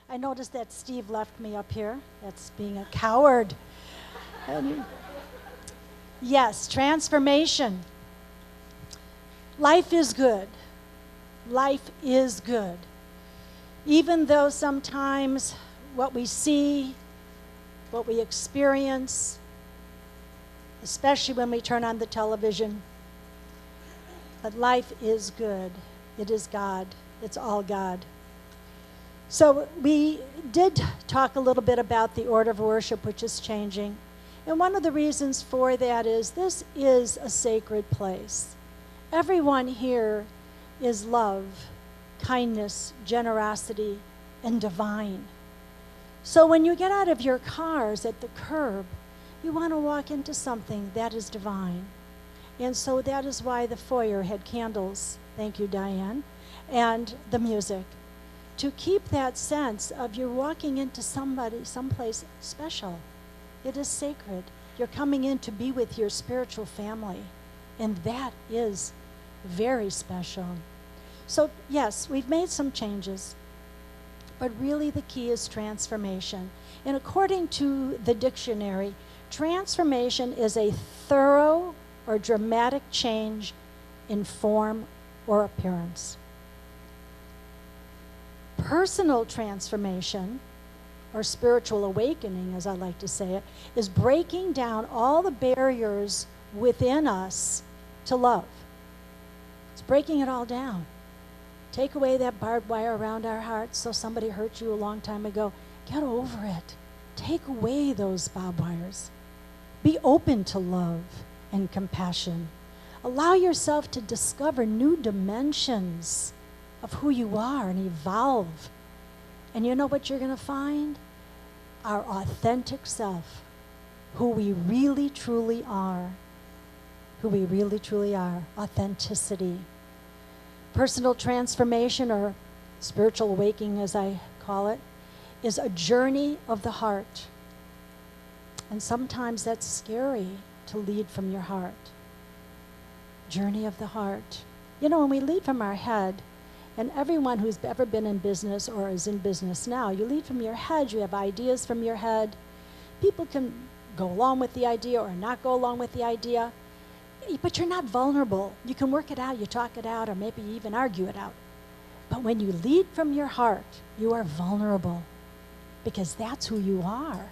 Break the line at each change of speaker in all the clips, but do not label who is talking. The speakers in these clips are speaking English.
I noticed that Steve left me up here. That's being a coward. Yes, transformation. Life is good. Life is good. Even though sometimes what we see, what we experience, especially when we turn on the television, but life is good. It is God. It's all God. So we did talk a little bit about the order of worship, which is changing. And one of the reasons for that is this is a sacred place. Everyone here is love, kindness, generosity, and divine. So when you get out of your cars at the curb, you want to walk into something that is divine. And so that is why the foyer had candles, thank you, Diane, and the music, to keep that sense of you're walking into someplace special. It is sacred. You're coming in to be with your spiritual family, and that is very special. So yes, we've made some changes, but really the key is transformation. And according to the dictionary, transformation is a thorough or dramatic change in form or appearance. Personal transformation, or spiritual awakening, as I like to say it, is breaking down all the barriers within us to love. It's breaking it all down. Take away that barbed wire around our hearts. So somebody hurt you a long time ago. Get over it. Take away those barbed wires. Be open to love and compassion. Allow yourself to discover new dimensions of who you are and evolve. And you know what you're going to find? Our authentic self, who we really truly are. Who we really truly are. Authenticity. Personal transformation, or spiritual awakening as I call it, is a journey of the heart. And sometimes that's scary to lead from your heart. Journey of the heart. You know, when we lead from our head, and everyone who's ever been in business or is in business now, you lead from your head, you have ideas from your head. People can go along with the idea or not go along with the idea, but you're not vulnerable. You can work it out, you talk it out, or maybe even argue it out. But when you lead from your heart, you are vulnerable, because that's who you are.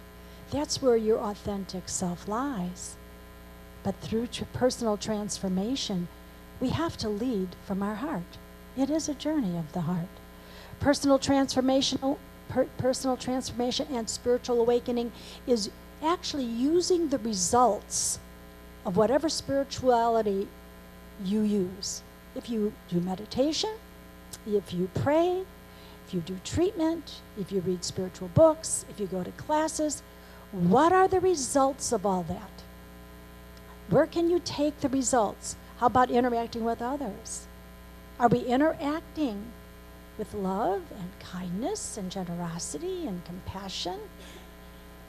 That's where your authentic self lies. But through personal transformation, we have to lead from our heart. It is a journey of the heart. Personal transformation and spiritual awakening is actually using the results of whatever spirituality you use. If you do meditation, if you pray, if you do treatment, if you read spiritual books, if you go to classes, what are the results of all that? Where can you take the results? How about interacting with others? Are we interacting with love and kindness and generosity and compassion?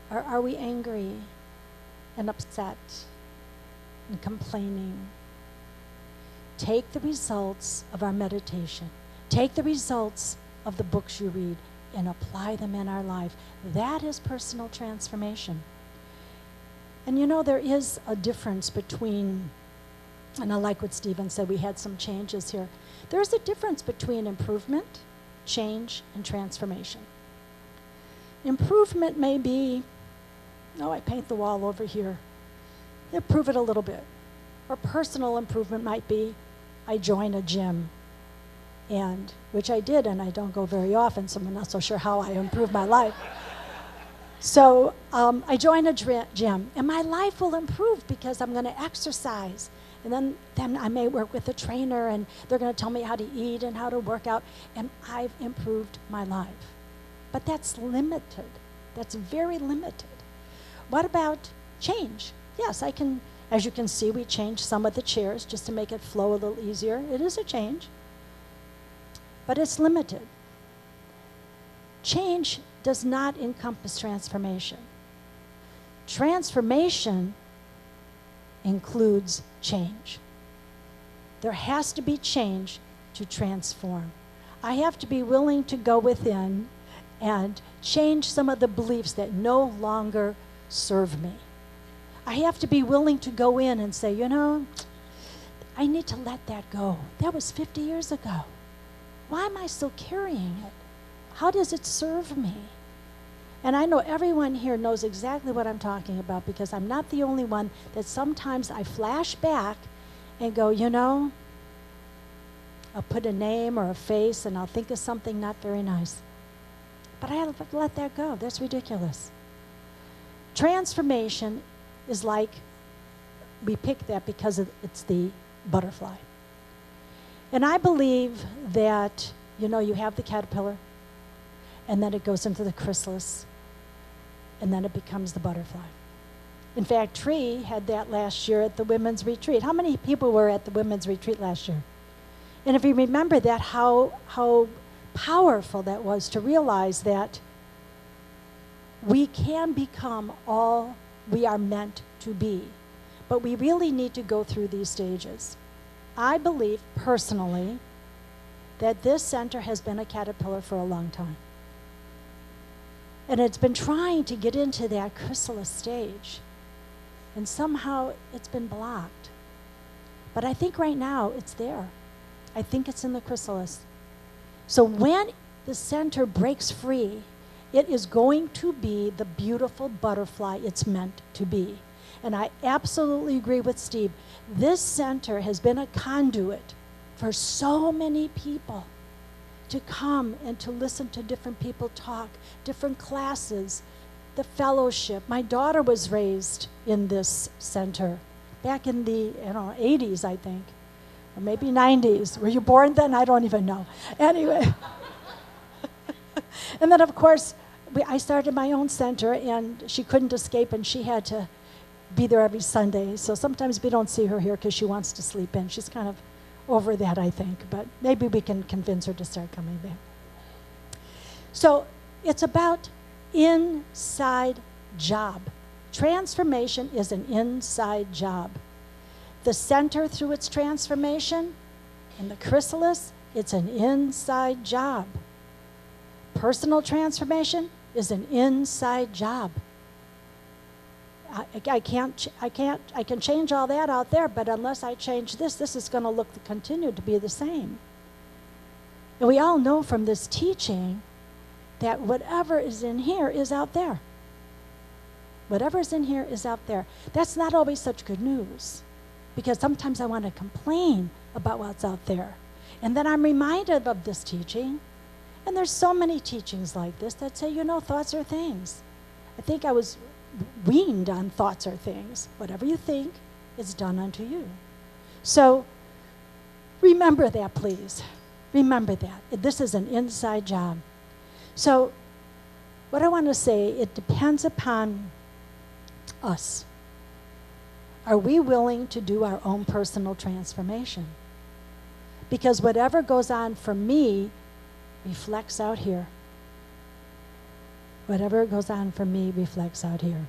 Or are we angry and upset and complaining? Take the results of our meditation. Take the results of the books you read and apply them in our life. That is personal transformation. And you know, there is a difference between, and I like what Stephen said, we had some changes here. There's a difference between improvement, change, and transformation. Improvement may be, oh, I paint the wall over here. Improve it a little bit. Or personal improvement might be, I join a gym, and which I did, and I don't go very often, so I'm not so sure how I improved my life. So I join a gym, and my life will improve because I'm going to exercise. And then I may work with a trainer, and they're going to tell me how to eat and how to work out, and I've improved my life. But that's limited. That's very limited. What about change? Yes, I can, as you can see, we changed some of the chairs just to make it flow a little easier. It is a change, but it's limited. Change does not encompass transformation. Transformation includes change. There has to be change to transform. I have to be willing to go within and change some of the beliefs that no longer serve me. I have to be willing to go in and say, you know, I need to let that go. That was 50 years ago. Why am I still carrying it? How does it serve me? And I know everyone here knows exactly what I'm talking about, because I'm not the only one that sometimes I flash back and go, you know, I'll put a name or a face and I'll think of something not very nice. But I have to let that go. That's ridiculous. Transformation is like, we pick that because it's the butterfly. And I believe that, you know, you have the caterpillar, and then it goes into the chrysalis, and then it becomes the butterfly. In fact, Tree had that last year at the women's retreat. How many people were at the women's retreat last year? And if you remember that, how powerful that was to realize that we can become all we are meant to be. But we really need to go through these stages. I believe personally that this center has been a caterpillar for a long time. And it's been trying to get into that chrysalis stage. And somehow it's been blocked. But I think right now it's there. I think it's in the chrysalis. So when the center breaks free, it is going to be the beautiful butterfly it's meant to be. And I absolutely agree with Steve. This center has been a conduit for so many people to come and to listen to different people talk, different classes, the fellowship. My daughter was raised in this center back in the 80s, I think, or maybe 90s. Were you born then? I don't even know. Anyway. And then, of course, I started my own center, and she couldn't escape, and she had to be there every Sunday. So sometimes we don't see her here because she wants to sleep in. She's kind of over that, I think, but maybe we can convince her to start coming back. So it's about inside job. Transformation is an inside job. The center through its transformation, and the chrysalis, it's an inside job. Personal transformation is an inside job. I can change all that out there, but unless I change this is going to continue to be the same. And we all know from this teaching that whatever is in here is out there. Whatever is in here is out there. That's not always such good news, because sometimes I want to complain about what's out there. And then I'm reminded of this teaching, and there's so many teachings like this that say, you know, thoughts are things. I think I was weaned on thoughts are things. Whatever you think is done unto you. So remember that, please. Remember that. This is an inside job. So what I want to say, it depends upon us. Are we willing to do our own personal transformation? Because whatever goes on for me reflects out here. Whatever goes on for me reflects out here.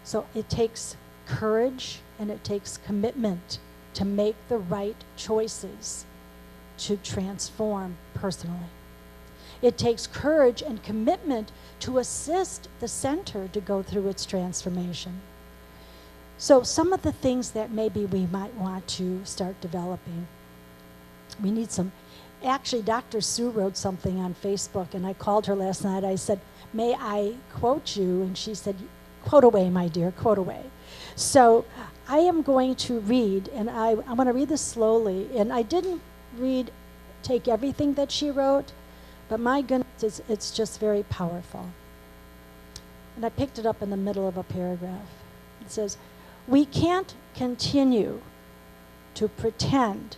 So it takes courage and it takes commitment to make the right choices to transform personally. It takes courage and commitment to assist the center to go through its transformation. So some of the things that maybe we might want to start developing, we need some. Actually, Dr. Sue wrote something on Facebook, and I called her last night. I said, may I quote you? And she said, quote away, my dear, quote away. So I am going to read, and I'm going to read this slowly. And I didn't take everything that she wrote, but my goodness, it's just very powerful. And I picked it up in the middle of a paragraph. It says, we can't continue to pretend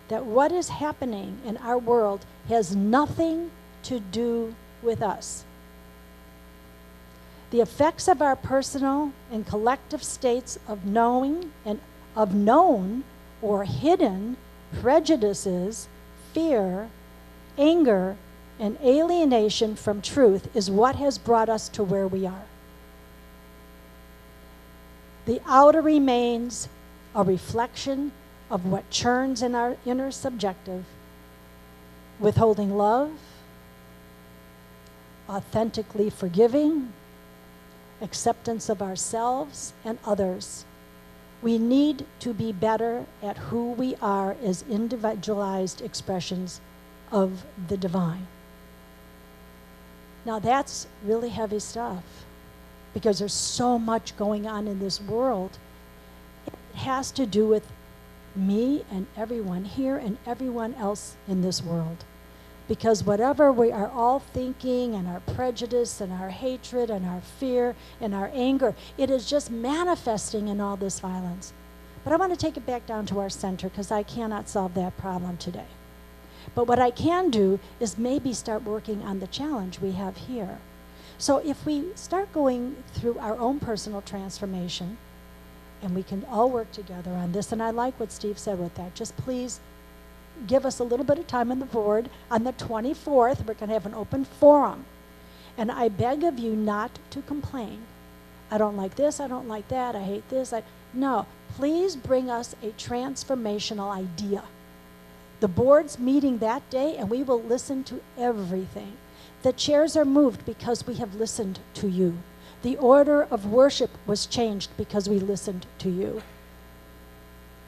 that what is happening in our world has nothing to do with us. The effects of our personal and collective states of knowing and of known or hidden prejudices, fear, anger, and alienation from truth is what has brought us to where we are. The outer remains a reflection of what churns in our inner subjective, withholding love, authentically forgiving, acceptance of ourselves and others. We need to be better at who we are as individualized expressions of the divine. Now that's really heavy stuff because there's so much going on in this world. It has to do with me and everyone here and everyone else in this world. Because whatever we are all thinking and our prejudice and our hatred and our fear and our anger, it is just manifesting in all this violence. But I want to take it back down to our center because I cannot solve that problem today. But what I can do is maybe start working on the challenge we have here. So if we start going through our own personal transformation, and we can all work together on this, and I like what Steve said with that. Just please give us a little bit of time on the board. On the 24th, we're going to have an open forum. And I beg of you not to complain. I don't like this, I don't like that, I hate this. No, please bring us a transformational idea. The board's meeting that day, and we will listen to everything. The chairs are moved because we have listened to you. The order of worship was changed because we listened to you.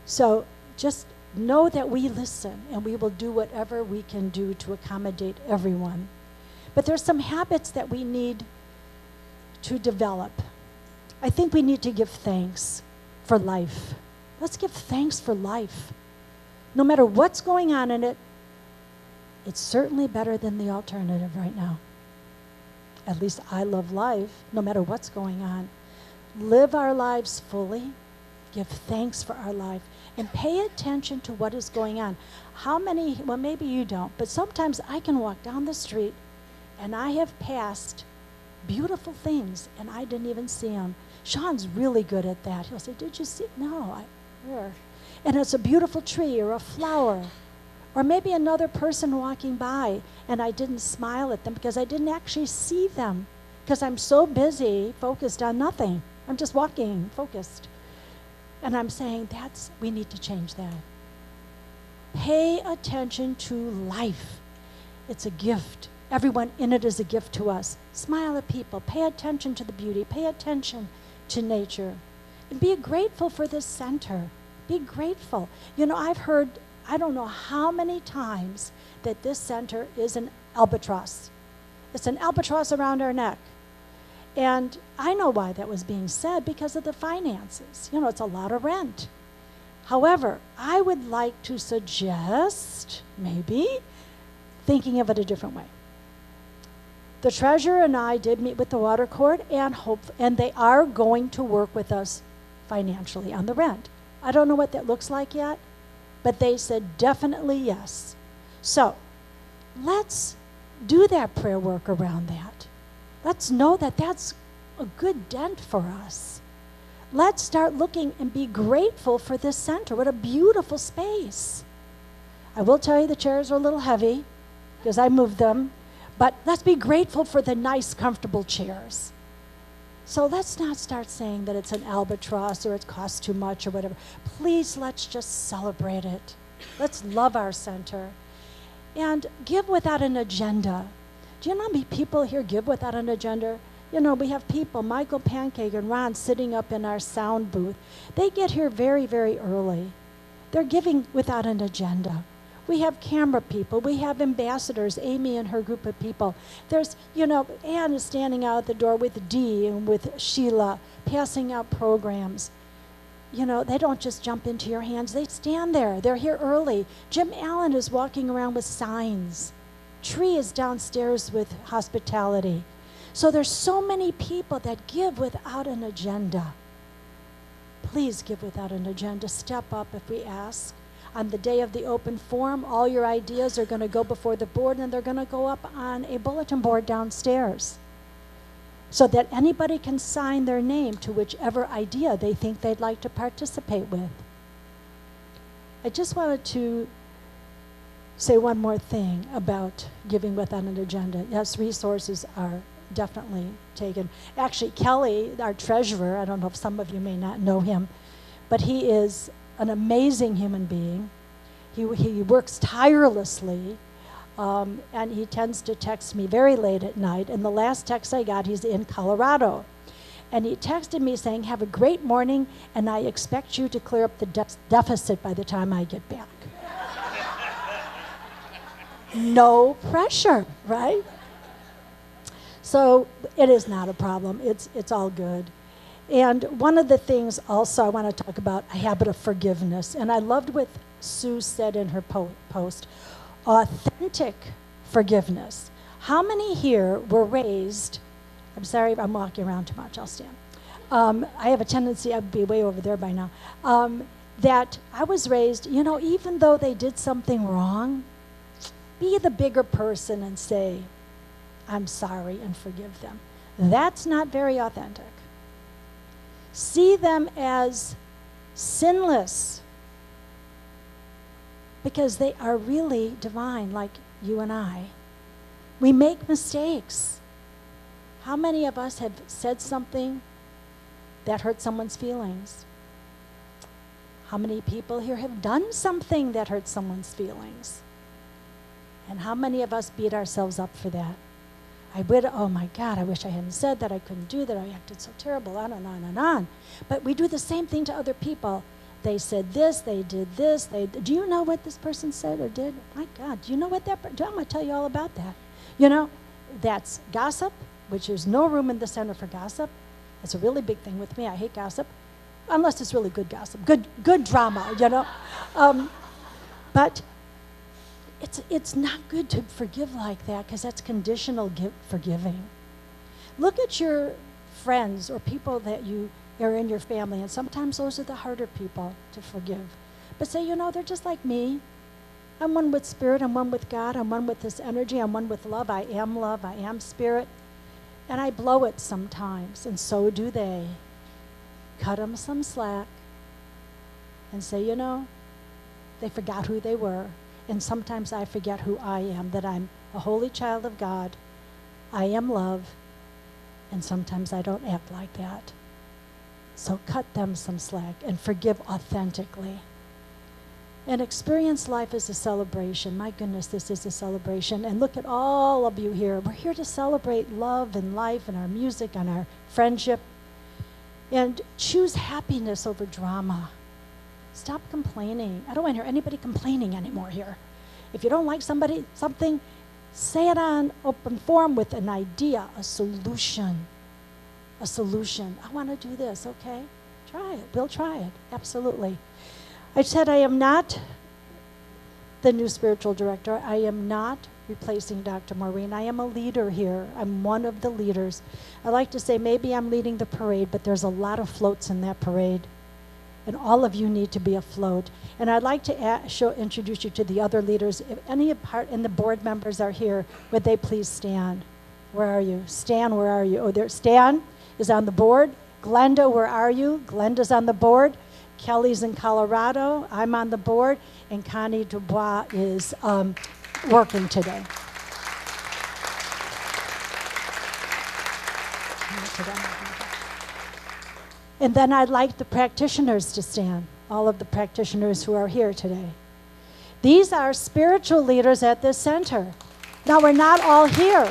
So just know that we listen, and we will do whatever we can do to accommodate everyone. But there's some habits that we need to develop. I think we need to give thanks for life. Let's give thanks for life. No matter what's going on in it, it's certainly better than the alternative right now. At least I love life, no matter what's going on. Live our lives fully, give thanks for our life, and pay attention to what is going on. How many, well, maybe you don't, but sometimes I can walk down the street and I have passed beautiful things and I didn't even see them. Sean's really good at that. He'll say, did you see? No, where? And it's a beautiful tree or a flower. Or maybe another person walking by and I didn't smile at them because I didn't actually see them because I'm so busy focused on nothing. I'm just walking focused. And I'm saying we need to change that. Pay attention to life. It's a gift. Everyone in it is a gift to us. Smile at people. Pay attention to the beauty. Pay attention to nature. And be grateful for this center. Be grateful. You know, I've heard, I don't know how many times that this center is an albatross. It's an albatross around our neck. And I know why that was being said, because of the finances. You know, it's a lot of rent. However, I would like to suggest, maybe, thinking of it a different way. The treasurer and I did meet with the water court, and they are going to work with us financially on the rent. I don't know what that looks like yet, but they said definitely yes. So let's do that prayer work around that. Let's know that that's a good dent for us. Let's start looking and be grateful for this center. What a beautiful space. I will tell you the chairs are a little heavy because I moved them, but let's be grateful for the nice, comfortable chairs. So let's not start saying that it's an albatross or it costs too much or whatever. Please, let's just celebrate it. Let's love our center and give without an agenda. Do you know how many people here give without an agenda? You know, we have people, Michael Pancake and Ron, sitting up in our sound booth. They get here very, very early. They're giving without an agenda. We have camera people. We have ambassadors, Amy and her group of people. There's, you know, Ann is standing out at the door with Dee and with Sheila, passing out programs. You know, they don't just jump into your hands. They stand there. They're here early. Jim Allen is walking around with signs. Tree is downstairs with hospitality. So there's so many people that give without an agenda. Please give without an agenda. Step up if we ask. On the day of the open forum, all your ideas are going to go before the board, and they're going to go up on a bulletin board downstairs so that anybody can sign their name to whichever idea they think they'd like to participate with. I just wanted to say one more thing about giving without an agenda. Yes, resources are definitely taken. Actually, Kelly, our treasurer, I don't know if some of you may not know him, but he is an amazing human being. He works tirelessly. And he tends to text me very late at night. And the last text I got, he's in Colorado. And he texted me saying, have a great morning, and I expect you to clear up the deficit by the time I get back. No pressure, right? So it is not a problem. It's all good. And one of the things also I want to talk about, a habit of forgiveness. And I loved what Sue said in her post, authentic forgiveness. How many here were raised, I'm sorry, I'm walking around too much, I'll stand. I have a tendency, I'd be way over there by now, that I was raised, you know, even though they did something wrong, be the bigger person and say, I'm sorry, and forgive them. That's not very authentic. See them as sinless because they are really divine, like you and I. We make mistakes. How many of us have said something that hurt someone's feelings? How many people here have done something that hurt someone's feelings? And how many of us beat ourselves up for that? Oh my God, I wish I hadn't said that, I couldn't do that, I acted so terrible, on and on and on. But we do the same thing to other people. They said this, they did this, do you know what this person said or did? My God, do you know what I'm going to tell you all about that. You know, that's gossip, which there's no room in the center for gossip. It's a really big thing with me. I hate gossip, unless it's really good gossip, good drama, you know. But it's not good to forgive like that because that's conditional forgiving. Look at your friends or people that you are in your family, and sometimes those are the harder people to forgive. But say, you know, they're just like me. I'm one with spirit, I'm one with God, I'm one with this energy, I'm one with love, I am spirit. And I blow it sometimes, and so do they. Cut them some slack and say, you know, they forgot who they were. And sometimes I forget who I am, that I'm a holy child of God. I am love. And sometimes I don't act like that. So cut them some slack and forgive authentically. And experience life as a celebration. My goodness, this is a celebration. And look at all of you here. We're here to celebrate love and life and our music and our friendship. And choose happiness over drama. Stop complaining. I don't want to hear anybody complaining anymore here. If you don't like something, say it on open forum with an idea, a solution. A solution. I want to do this, okay? Try it. We'll try it. Absolutely. I said I am not the new spiritual director. I am not replacing Dr. Maureen. I am a leader here. I'm one of the leaders. I like to say maybe I'm leading the parade, but there's a lot of floats in that parade. And all of you need to be afloat. And I'd like to introduce you to the other leaders. If any part and the board members are here, would they please stand? Where are you? Stan, where are you? Oh, there. Stan is on the board. Glenda, where are you? Glenda's on the board. Kelly's in Colorado. I'm on the board. And Connie Dubois is working today. And then I'd like the practitioners to stand, all of the practitioners who are here today. These are spiritual leaders at this center. Now, we're not all here.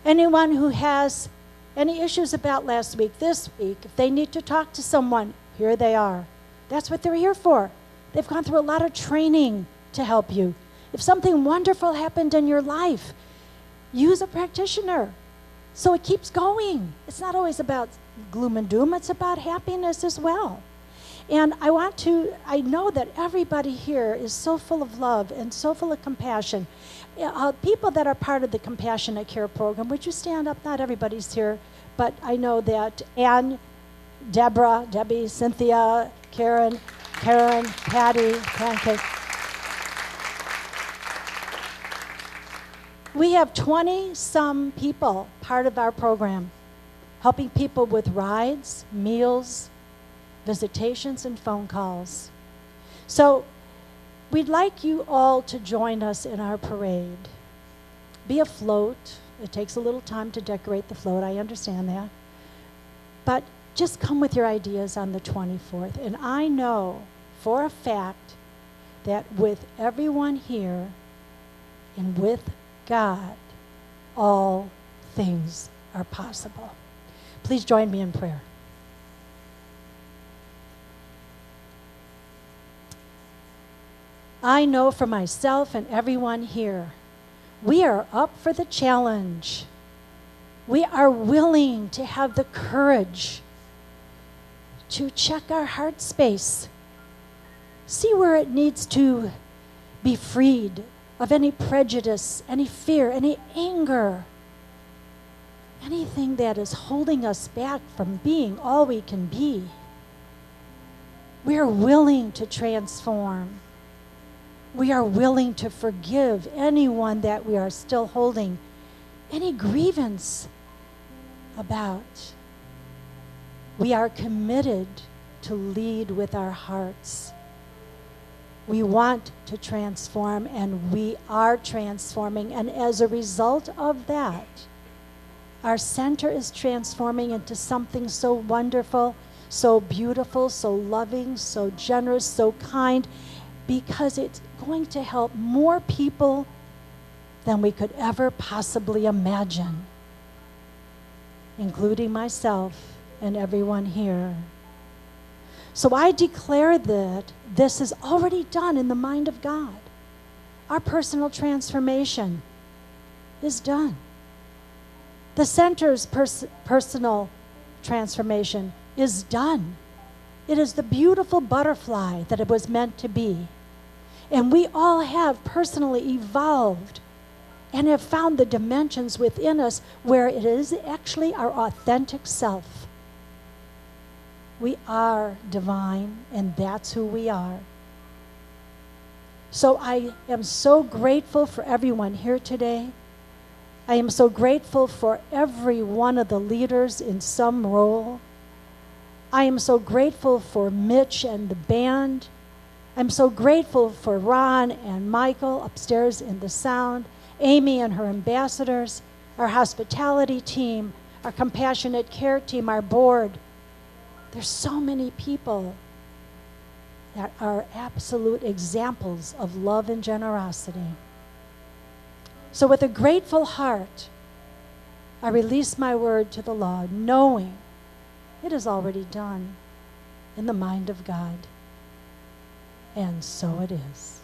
Anyone who has any issues about last week, this week, if they need to talk to someone, here they are. That's what they're here for. They've gone through a lot of training to help you. If something wonderful happened in your life, use a practitioner. So it keeps going. It's not always about gloom and doom. It's about happiness as well. And I know that everybody here is so full of love and so full of compassion. People that are part of the Compassionate Care Program, would you stand up? Not everybody's here, but I know that Ann, Deborah, Debbie, Cynthia, Karen, Patty, Pancake. We have 20-some people part of our program, helping people with rides, meals, visitations, and phone calls. So we'd like you all to join us in our parade. Be afloat. It takes a little time to decorate the float. I understand that. But just come with your ideas on the 24th. And I know for a fact that with everyone here and with God, all things are possible. Please join me in prayer. I know for myself and everyone here, we are up for the challenge. We are willing to have the courage to check our heart space, see where it needs to be freed of any prejudice, any fear, any anger, anything that is holding us back from being all we can be. We are willing to transform. We are willing to forgive anyone that we are still holding any grievance about. We are committed to lead with our hearts. We want to transform, and we are transforming. And as a result of that, our center is transforming into something so wonderful, so beautiful, so loving, so generous, so kind, because it's going to help more people than we could ever possibly imagine, including myself and everyone here. So I declare that this is already done in the mind of God. Our personal transformation is done. The center's personal transformation is done. It is the beautiful butterfly that it was meant to be. And we all have personally evolved and have found the dimensions within us where it is actually our authentic self. We are divine, and that's who we are. So I am so grateful for everyone here today. I am so grateful for every one of the leaders in some role. I am so grateful for Mitch and the band. I'm so grateful for Ron and Michael upstairs in the sound, Amy and her ambassadors, our hospitality team, our compassionate care team, our board. There's so many people that are absolute examples of love and generosity. So with a grateful heart, I release my word to the Lord, knowing it is already done in the mind of God. And so it is.